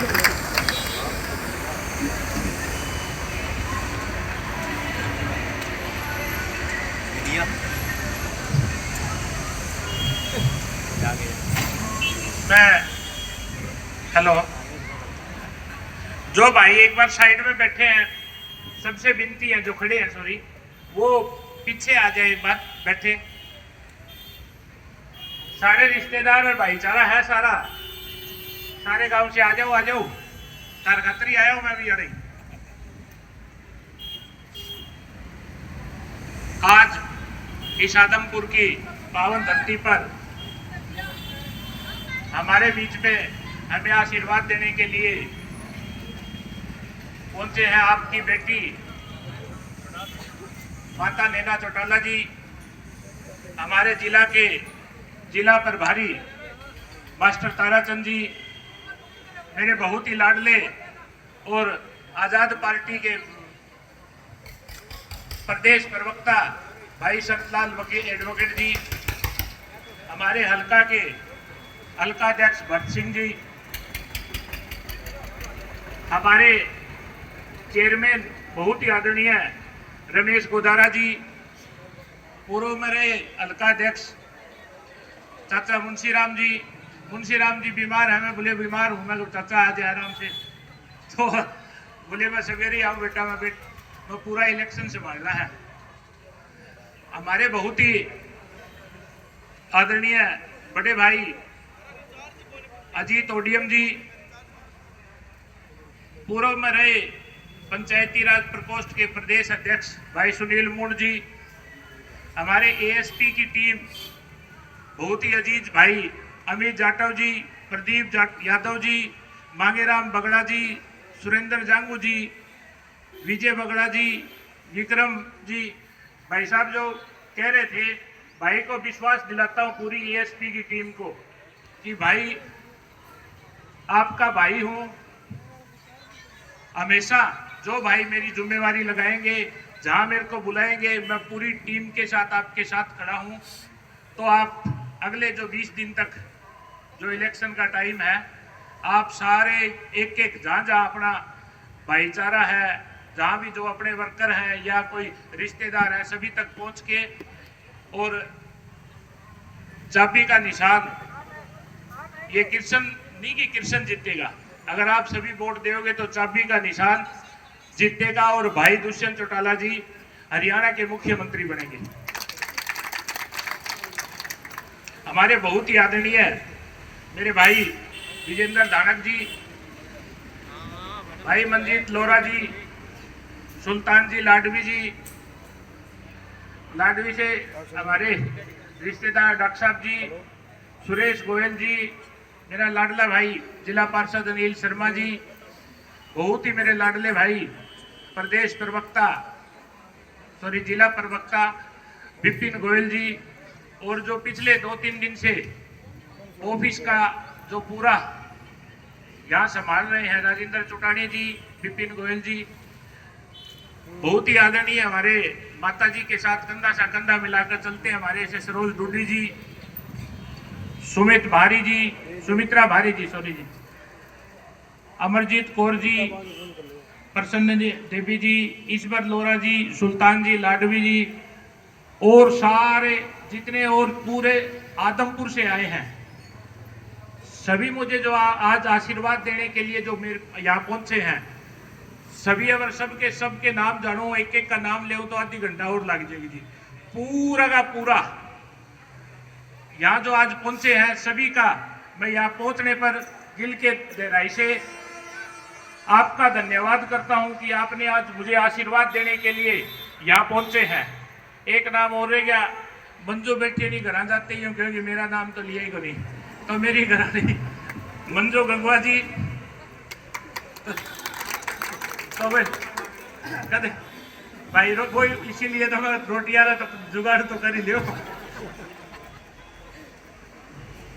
Hello, जो भाई एक बार साइड में बैठे हैं, सबसे विनती है, जो खड़े हैं सॉरी, वो पीछे आ जाए, एक बार बैठे। सारे रिश्तेदार और भाईचारा है सारा, सारे गांव से आ जाओ। तारखतरी आया हूं मैं भी। अरे आज इस आदमपुर की पावन धरती पर हमारे बीच में हमें आशीर्वाद देने के लिए पहुंचे हैं आपकी बेटी माता नैना चौटाला जी, हमारे जिला के जिला प्रभारी मास्टर ताराचंद जी, मेरे बहुत ही लाडले और आजाद पार्टी के प्रदेश प्रवक्ता भाई सतलाल एडवोकेट जी, हमारे हल्का के हल्काध्यक्ष भट्ट सिंह जी, हमारे चेयरमैन बहुत ही आदरणीय रमेश गोदारा जी, पूर्व में रहे हल्काध्यक्ष चाचा मुंशीराम जी बीमार है, मैं बोले बीमार हूं, मैं चाचा आ जाए आराम से, तो बोले मैं सवेरे आऊं बेटा, मैं पूरा इलेक्शन संभालना है। हमारे बहुत ही आदरणीय बड़े भाई अजीत ओडीएम जी, पूर्व में रहे पंचायती राज प्रकोष्ठ के प्रदेश अध्यक्ष भाई सुनील मूण जी, हमारे एएसपी की टीम बहुत ही अजीज भाई अमित जाटव जी, प्रदीप यादव जी, मांगेराम बगड़ा जी, सुरेंद्र जांगू जी, विजय बगड़ा जी, विक्रम जी। भाई साहब जो कह रहे थे, भाई को विश्वास दिलाता हूं पूरी एएसपी की टीम को कि भाई आपका भाई हूं, हमेशा जो भाई मेरी जिम्मेवारी लगाएंगे, जहां मेरे को बुलाएंगे, मैं पूरी टीम के साथ आपके साथ खड़ा हूं। तो आप अगले जो 20 दिन तक जो इलेक्शन का टाइम है, आप सारे एक जहां अपना भाईचारा है, जहां भी जो अपने वर्कर हैं या कोई रिश्तेदार है, सभी तक पहुंच के और चाबी का निशान, ये कृष्ण नहीं कि कृष्ण जीतेगा, अगर आप सभी वोट दोगे तो चाबी का निशान जीतेगा और भाई दुष्यंत चौटाला जी हरियाणा के मुख्यमंत्री बनेंगे। हमारे बहुत ही आदरणीय मेरे भाई विजेंद्र धानक जी, भाई मंजीत लोरा जी, सुल्तान जी लाडवी जी, लाडवी से हमारे रिश्तेदार डॉक्टर साहब जी, सुरेश गोयल जी, मेरा लाडला भाई जिला पार्षद अनिल शर्मा जी, बहुत ही मेरे लाडले भाई प्रदेश प्रवक्ता जिला प्रवक्ता विपिन गोयल जी, और जो पिछले 2-3 दिन से ऑफिस का जो पूरा यहाँ संभाल रहे हैं राजेंद्र चौटानी जी, विपिन गोयल जी, बहुत ही आदरणीय हमारे माता जी के साथ कंधा सा कंधा मिलाकर चलते हैं हमारे ऐसे सरोज डूडी जी, सुमित्रा भारी जी, अमरजीत कौर जी, प्रसन्न देवी जी, ईश्वर लोरा जी, सुल्तान जी लाडवी जी, और सारे जितने और पूरे आदमपुर से आए हैं सभी, मुझे जो आज आशीर्वाद देने के लिए जो मेरे यहाँ पहुंचे हैं सभी, अगर सबके नाम जानूं, एक का नाम ले तो आधी घंटा और लग जाएगी जी। पूरा का पूरा यहाँ जो आज पहुंचे हैं सभी का मैं यहाँ पहुंचने पर दिल के गहराई से आपका धन्यवाद करता हूं कि आपने आज मुझे आशीर्वाद देने के लिए यहाँ पहुंचे हैं। एक नाम और रह गया, मंजू बैठे नहीं घर जाते ही क्योंकि मेरा नाम तो लिया ही को नहीं, तो मेरी घरानी मंजू गंगवा जी, तो कहते भाई कोई इसीलिए तो मैं रोटियां तो जुगाड़ तो कर ही लियो।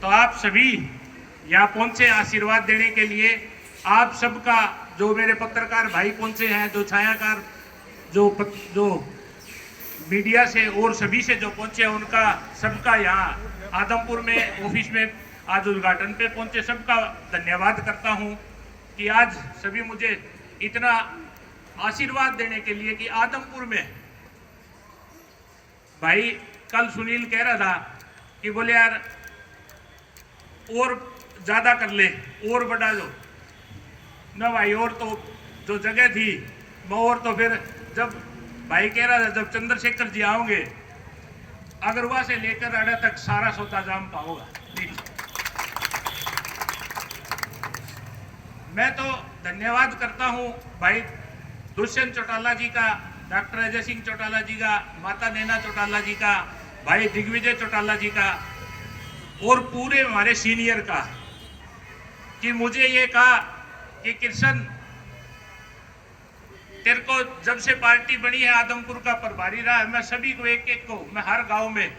तो आप सभी यहाँ पहुंचे आशीर्वाद देने के लिए, आप सबका जो मेरे पत्रकार भाई पहुंचे हैं, जो छायाकार जो मीडिया से और सभी से जो पहुंचे हैं, उनका सबका यहाँ आदमपुर में ऑफिस में आज उद्घाटन पे पहुंचे सबका धन्यवाद करता हूं। कि आज सभी मुझे इतना आशीर्वाद देने के लिए कि आदमपुर में भाई कल सुनील कह रहा था कि बोले यार और ज्यादा कर ले और बढ़ा दो ना भाई, और तो जो जगह थी वो, और तो फिर जब भाई कह रहा था जब चंद्रशेखर जी आओगे अगरवा से लेकर अड़ा तक सारा सौदा जाम पाओगा। मैं तो धन्यवाद करता हूं भाई दुष्यंत चौटाला जी का, डॉक्टर अजय सिंह चौटाला जी का, माता नैना चौटाला जी का, भाई दिग्विजय चौटाला जी का और पूरे हमारे सीनियर का, कि मुझे ये कहा कि कृष्ण तेरे को जब से पार्टी बनी है आदमपुर का प्रभारी रहा है, मैं सभी को एक एक को, मैं हर गांव में,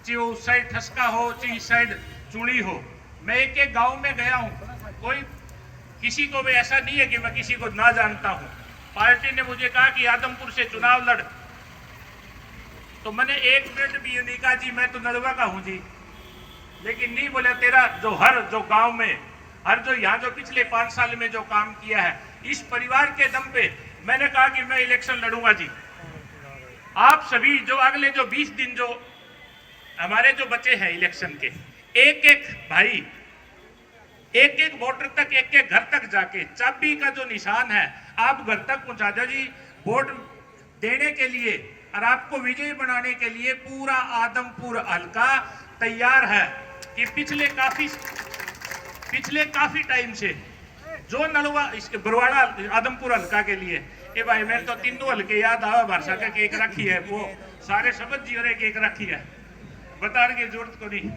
चाहे उस साइड ठसका हो चाहे इस साइड चुड़ी हो, मैं एक एक गांव में गया हूं। कोई किसी को भी ऐसा नहीं है कि मैं किसी को ना जानता हूं। पार्टी ने मुझे कहा कि आदमपुर से चुनाव लड़, तो मैंने एक मिनट भी ये नहीं कहा जी मैं तो नड़वा का हूं जी, लेकिन नहीं बोला तेरा जो गांव में हर जो यहाँ जो पिछले 5 साल में जो काम किया है इस परिवार के दम पे मैंने कहा कि मैं इलेक्शन लड़ूंगा जी। आप सभी जो अगले जो 20 दिन जो हमारे जो बचे हैं इलेक्शन के, एक एक भाई एक एक वोटर तक, एक एक घर तक जाके चाबी का जो निशान है आप घर तक पहुंचा दो जी। वोट देने के लिए और आपको विजयी बनाने के लिए पूरा आदमपुर हल्का तैयार है। कि पिछले काफी टाइम से जो नलवा बरवाड़ा आदमपुर हल्का के लिए, ए भाई मेरे तो तीनों हल्के याद आवा, भाषा का केक रखी है वो सारे समझ जी और केक रखी है, बताने की जरूरत को नहीं।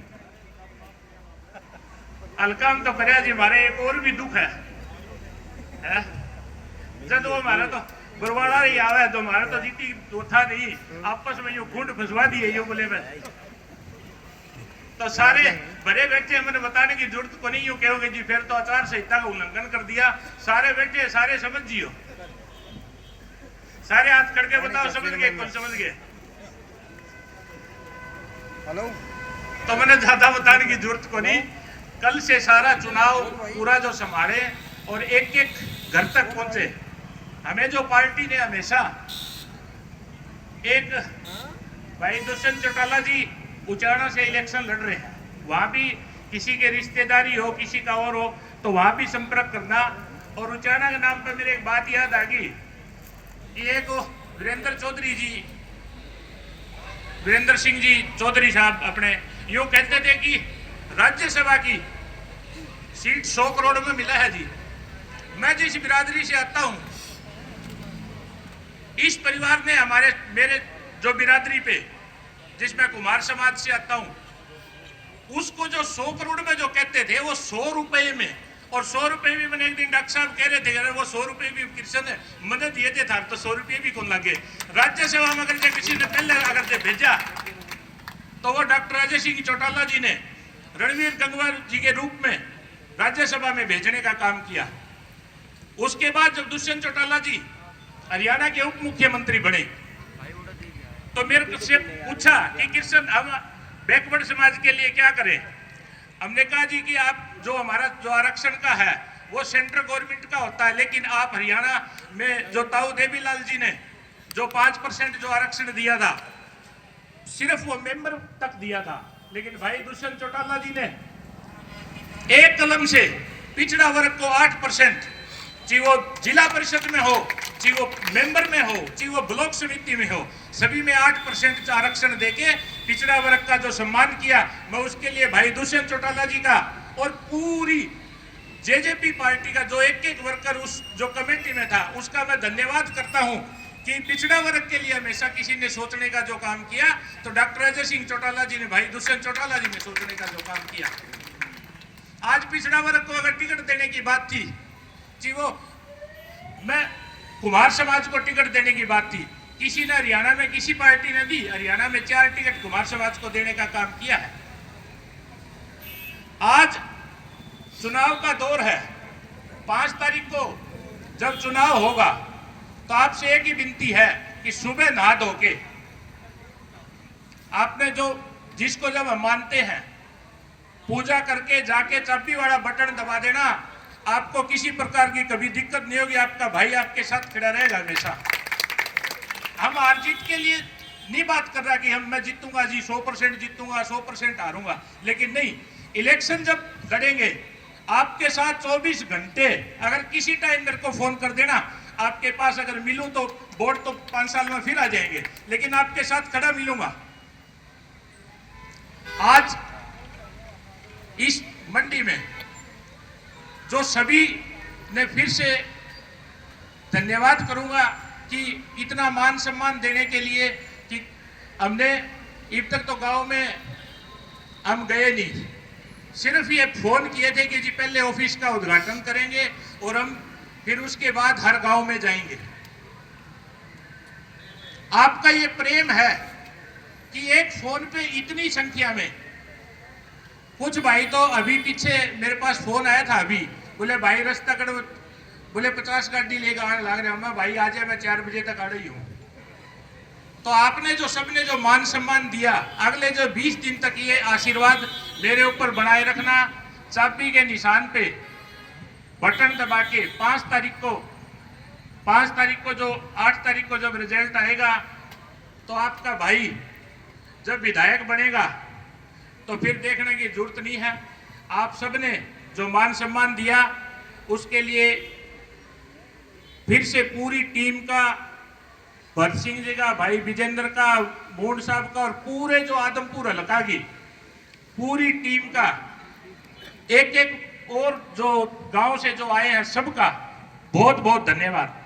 हल्का हम तो करे जी, हमारे एक और भी दुख है जब वो हमारा तो बरवाड़ा ही आवा तो हमारा तो जीती तो था नहीं, आपस में यो घुंड फंसवा दिए यो बोले में, तो सारे बड़े बैठे, मैंने बताने की जरूरत को नहीं, यूं कहोगे जी फिर तो आचार संहिता का उल्लंघन कर दिया। सारे बैठे सारे समझ जियो, सारे हाथ करके बताओ समझ गए कौन समझ गए। हेलो, तो मैंने ज्यादा बताने की जरूरत को नहीं, कल से सारा चुनाव पूरा जो संभाले और एक एक घर तक पहुंचे। हमें जो पार्टी ने हमेशा एक भाई दुष्यंत चौटाला जी उचाना से इलेक्शन लड़ रहे हैं, वहां भी किसी के रिश्तेदारी हो किसी का और हो तो वहां भी संपर्क करना। और उचाना के नाम पर मेरे एक बात याद आ गई कि एक वीरेंद्र चौधरी जी, वीरेंद्र सिंह जी चौधरी साहब अपने यूं कहते थे कि राज्यसभा की सीट 100 करोड़ में मिला है जी। मैं जिस बिरादरी से आता हूं, इस परिवार ने मेरे जो बिरादरी पे, जिसमें कुमार समाज से आता हूं, उसको जो 100 करोड़ में जो कहते थे वो 100 रुपए में, और 100 रुपए भी मैंने एक दिन डॉक्टर साहब कह रहे थे अरे वो 100 रुपए भी कृष्ण ने मदद दिए थे था तो 100 रुपए भी कौन लगे। राज्यसभा में अगर किसी ने पहले अगर भेजा तो वो डॉक्टर अजय सिंह चौटाला जी ने रणवीर गंगवार जी के रूप में राज्यसभा में भेजने का काम किया। उसके बाद जब दुष्यंत चौटाला जी हरियाणा के उप मुख्यमंत्री बने तो मेरे से पूछा कि कृष्ण हम बैकवर्ड समाज के लिए क्या करें। हमने कहा जी कि आप जो हमारा जो आरक्षण का है वो सेंट्रल गवर्नमेंट का होता है, लेकिन आप हरियाणा में जो ताऊ देवीलाल जी ने जो 5% जो आरक्षण दिया था सिर्फ वो मेंबर तक दिया था, लेकिन भाई दुष्यंत चौटाला जी ने एक कलम से पिछड़ा वर्ग को 8%, चाहे वो जिला परिषद में हो, चाहे वो मेंबर में हो, चाहे वो ब्लॉक समिति में हो, सभी में 8% आरक्षण देके पिछड़ा वर्ग का जो सम्मान किया। मैं उसके लिए भाई दुष्यंत चौटाला जी का और पूरी जेजेपी पार्टी का जो एक एक वर्कर उस जो कमेटी में था उसका मैं धन्यवाद करता हूं कि पिछड़ा वर्ग के लिए हमेशा किसी ने सोचने का जो काम किया तो डॉक्टर अजय सिंह चौटाला जी ने, भाई दुष्यंत चौटाला जी ने सोचने का जो काम किया। आज पिछड़ा वर्ग को अगर टिकट देने की बात थी जी, वो मैं कुमार समाज को टिकट देने की बात थी, किसी ने हरियाणा में किसी पार्टी ने दी, हरियाणा में 4 टिकट कुमार समाज को देने का काम किया है। आज चुनाव का दौर है, 5 तारीख को जब चुनाव होगा तो आपसे एक ही विनती है कि सुबह नहा धो के आपने जो जिसको जब हम मानते हैं पूजा करके जाके चाबी वाला बटन दबा देना आपको किसी प्रकार की कभी दिक्कत नहीं होगी। आपका भाई आपके साथ खड़ा रहेगा हमेशा। हम हार जीत के लिए नहीं बात कर रहा कि मैं जीतूंगा जी, 100% जीतूंगा, 100% हारूंगा, लेकिन नहीं, इलेक्शन जब लड़ेंगे आपके साथ 24 घंटे, अगर किसी टाइम मेरे को फोन कर देना, आपके पास अगर मिलूं तो वोट तो 5 साल में फिर आ जाएंगे, लेकिन आपके साथ खड़ा मिलूंगा। आज इस मंडी में जो सभी ने फिर से धन्यवाद करूंगा कि इतना मान सम्मान देने के लिए, कि हमने अब तक तो गांव में हम गए नहीं, सिर्फ ये फोन किए थे कि जी पहले ऑफिस का उद्घाटन करेंगे और हम फिर उसके बाद हर गांव में जाएंगे। आपका ये प्रेम है कि एक फोन पे इतनी संख्या में, कुछ भाई तो अभी पीछे मेरे पास फोन आया था अभी, बोले भाई रास्ता करो, बोले 50 गाड़ी लेकर आने लग रहे, मैं भाई आ जाए, मैं 4 बजे तक आ रही हूँ। तो आपने जो सबने जो मान सम्मान दिया, अगले जो 20 दिन तक ये आशीर्वाद मेरे ऊपर बनाए रखना। चाबी के निशान पे बटन दबा के 5 तारीख को जो 8 तारीख को जब रिजल्ट आएगा, तो आपका भाई जब विधायक बनेगा तो फिर देखने की जरूरत नहीं है। आप सबने जो मान सम्मान दिया उसके लिए फिर से पूरी टीम का, भरत सिंह जी का, भाई विजेंद्र का, मूड साहब का और पूरे जो आदमपुर हल्का की पूरी टीम का, एक एक और जो गांव से जो आए हैं सबका बहुत बहुत धन्यवाद।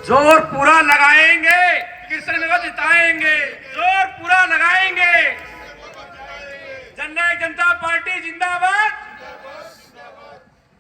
जोर पूरा लगाएंगे, किशन को जिताएंगे, जोर पूरा लगाएंगे। जननायक जनता पार्टी जिंदाबाद।